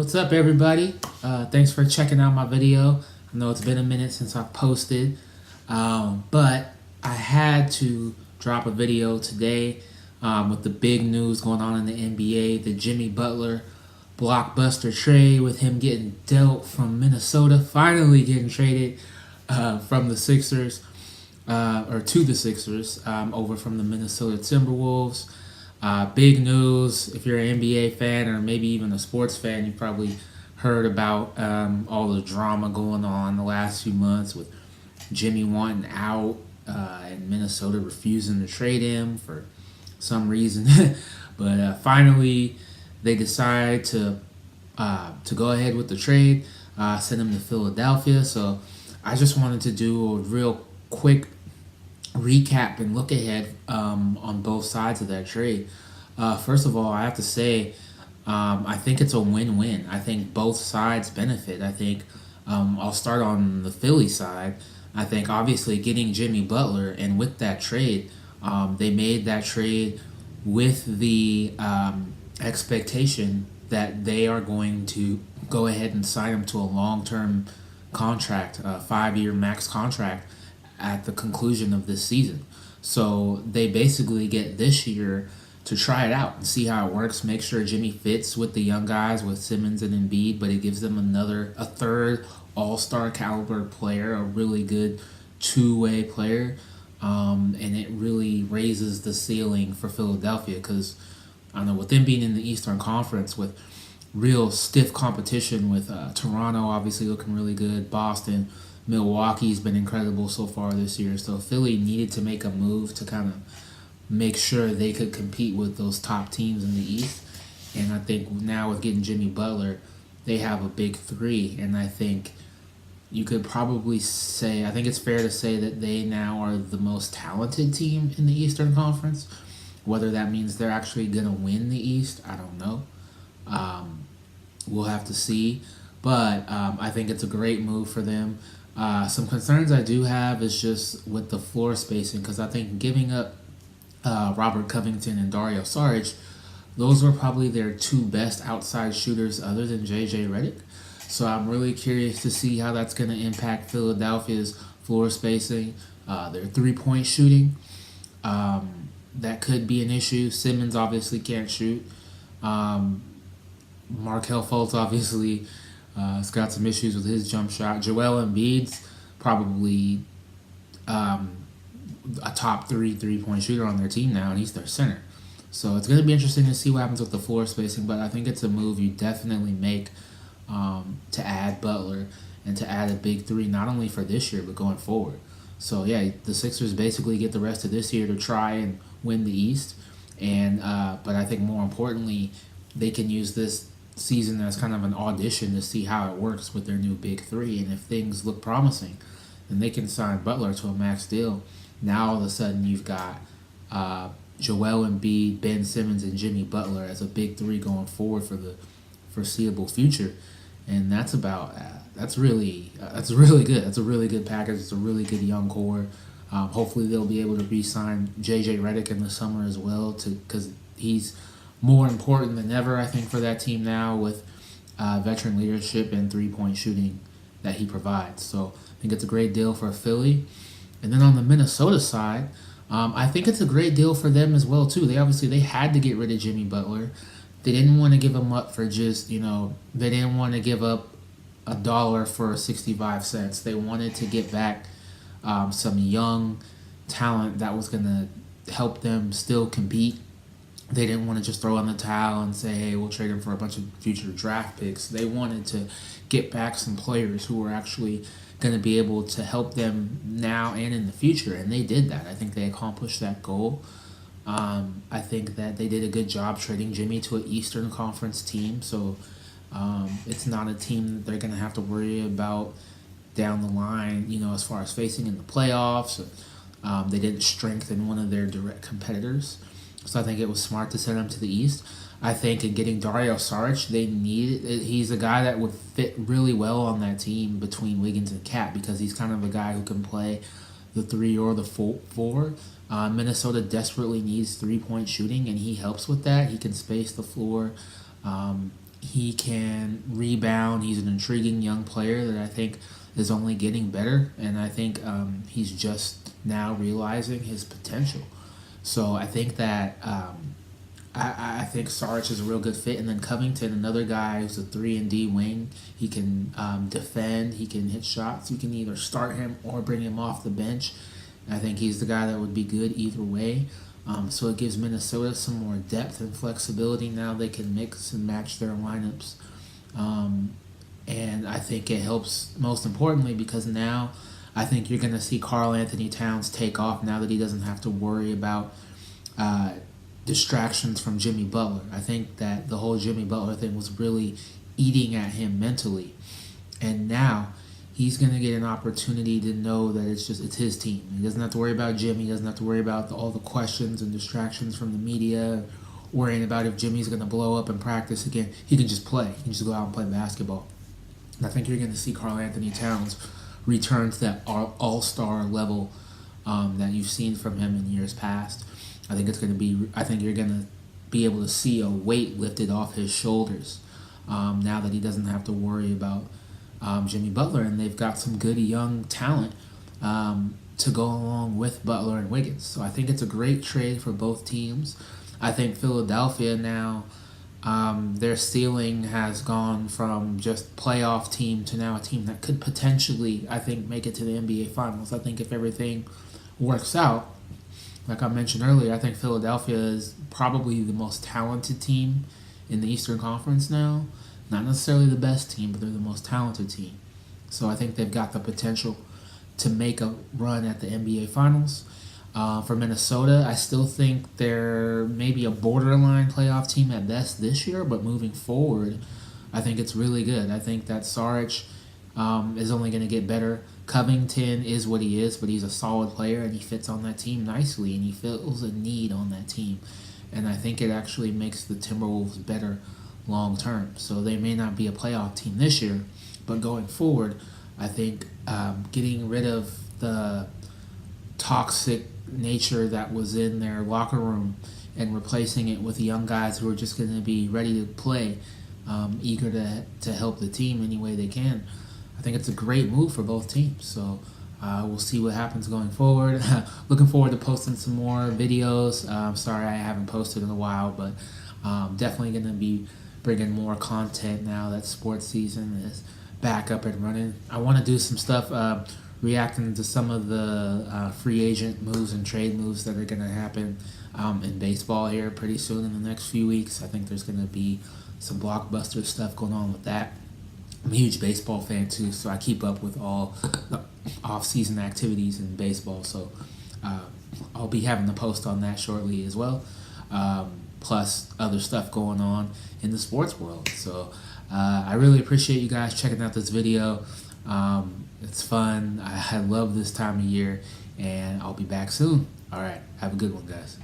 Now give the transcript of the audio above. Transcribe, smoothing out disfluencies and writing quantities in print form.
What's up, everybody? Thanks for checking out my video. I know it's been a minute since I posted, but I had to drop a video today with the big news going on in the NBA, the Jimmy Butler blockbuster trade with him getting dealt from Minnesota, finally getting traded from the Sixers, or to the Sixers, over from the Minnesota Timberwolves. Big news. If you're an NBA fan or maybe even a sports fan, you probably heard about all the drama going on the last few months with Jimmy wanting out and Minnesota refusing to trade him for some reason. But finally, they decide to go ahead with the trade, send him to Philadelphia. So I just wanted to do a real quick recap and look ahead on both sides of that trade. First of all, I have to say, I think it's a win-win. I think both sides benefit. I think I'll start on the Philly side. I think obviously getting Jimmy Butler, and with that trade, they made that trade with the expectation that they are going to go ahead and sign him to a long-term contract, a 5-year max contract at the conclusion of this season. So they basically get this year to try it out and see how it works, make sure Jimmy fits with the young guys with Simmons and Embiid, but it gives them a third all-star caliber player, a really good two-way player, and it really raises the ceiling for Philadelphia because, I don't know, with them being in the Eastern Conference with real stiff competition with Toronto obviously looking really good, Boston, Milwaukee's been incredible so far this year. So Philly needed to make a move to kind of make sure they could compete with those top teams in the East. And I think now with getting Jimmy Butler, they have a big three. And I think you could probably say, I think it's fair to say that they now are the most talented team in the Eastern Conference. Whether that means they're actually going to win the East, I don't know. We'll have to see. But I think it's a great move for them. Some concerns I do have is just with the floor spacing, because I think giving up Robert Covington and Dario Saric, those were probably their two best outside shooters other than J.J. Redick. So I'm really curious to see how that's going to impact Philadelphia's floor spacing, their three-point shooting. That could be an issue. Simmons obviously can't shoot. Markelle Fultz obviously has got some issues with his jump shot. Joel Embiid's probably a top three-point shooter on their team now, and he's their center. So it's going to be interesting to see what happens with the floor spacing, but I think it's a move you definitely make to add Butler and to add a big three, not only for this year, but going forward. So, yeah, the Sixers basically get the rest of this year to try and win the East, and but I think more importantly, they can use this season as kind of an audition to see how it works with their new big three, and if things look promising, then they can sign Butler to a max deal. Now all of a sudden you've got Joel Embiid, Ben Simmons, and Jimmy Butler as a big three going forward for the foreseeable future, and that's really good. That's a really good package. It's a really good young core. Hopefully they'll be able to re-sign J.J. Redick in the summer as well, because he's more important than ever, I think, for that team now with veteran leadership and three-point shooting that he provides. So I think it's a great deal for Philly. And then on the Minnesota side, I think it's a great deal for them as well, too. They had to get rid of Jimmy Butler. They didn't want to give him up for just, they didn't want to give up $1 for 65 cents. They wanted to get back some young talent that was going to help them still compete. They didn't want to just throw in the towel and say, hey, we'll trade him for a bunch of future draft picks. They wanted to get back some players who were actually going to be able to help them now and in the future, and they did that. I think they accomplished that goal. I think that they did a good job trading Jimmy to an Eastern Conference team, so it's not a team that they're going to have to worry about down the line, as far as facing in the playoffs. They didn't strengthen one of their direct competitors. So I think it was smart to send him to the East. I think in getting Dario Saric, he's a guy that would fit really well on that team between Wiggins and Cat, because he's kind of a guy who can play the 3 or the 4. Minnesota desperately needs three-point shooting, and he helps with that. He can space the floor. he can rebound. He's an intriguing young player that I think is only getting better, and I think he's just now realizing his potential. So I think that I think Sarge is a real good fit, and then Covington, another guy who's a 3-and-D wing. He can defend. He can hit shots. You can either start him or bring him off the bench. I think he's the guy that would be good either way. So it gives Minnesota some more depth and flexibility. Now they can mix and match their lineups. And I think it helps most importantly because now I think you're going to see Karl Anthony Towns take off now that he doesn't have to worry about distractions from Jimmy Butler. I think that the whole Jimmy Butler thing was really eating at him mentally. And now he's going to get an opportunity to know that it's his team. He doesn't have to worry about Jimmy. He doesn't have to worry about all the questions and distractions from the media, worrying about if Jimmy's going to blow up in practice again. He can just play. He can just go out and play basketball. And I think you're going to see Karl Anthony Towns return to that all-star level that you've seen from him in years past. I think you're going to be able to see a weight lifted off his shoulders now that he doesn't have to worry about Jimmy Butler, and they've got some good young talent to go along with Butler and Wiggins. So I think it's a great trade for both teams. I think Philadelphia now, their ceiling has gone from just playoff team to now a team that could potentially, I think, make it to the NBA Finals. I think if everything works out, like I mentioned earlier, I think Philadelphia is probably the most talented team in the Eastern Conference now. Not necessarily the best team, but they're the most talented team. So I think they've got the potential to make a run at the NBA Finals. For Minnesota, I still think they're maybe a borderline playoff team at best this year, but moving forward, I think it's really good. I think that Saric is only going to get better. Covington is what he is, but he's a solid player, and he fits on that team nicely, and he fills a need on that team. And I think it actually makes the Timberwolves better long term. So they may not be a playoff team this year, but going forward, I think getting rid of the toxic nature that was in their locker room and replacing it with young guys who are just going to be ready to play, eager to help the team any way they can. I think it's a great move for both teams. So we'll see what happens going forward. Looking forward to posting some more videos. Sorry I haven't posted in a while, but definitely going to be bringing more content now that sports season is back up and running. I want to do some stuff reacting to some of the free agent moves and trade moves that are going to happen in baseball here pretty soon in the next few weeks. I think there's going to be some blockbuster stuff going on with that. I'm a huge baseball fan too, so I keep up with all the off-season activities in baseball. So I'll be having to post on that shortly as well. Plus other stuff going on in the sports world. So I really appreciate you guys checking out this video. It's fun. I love this time of year, and I'll be back soon. All right. Have a good one, guys.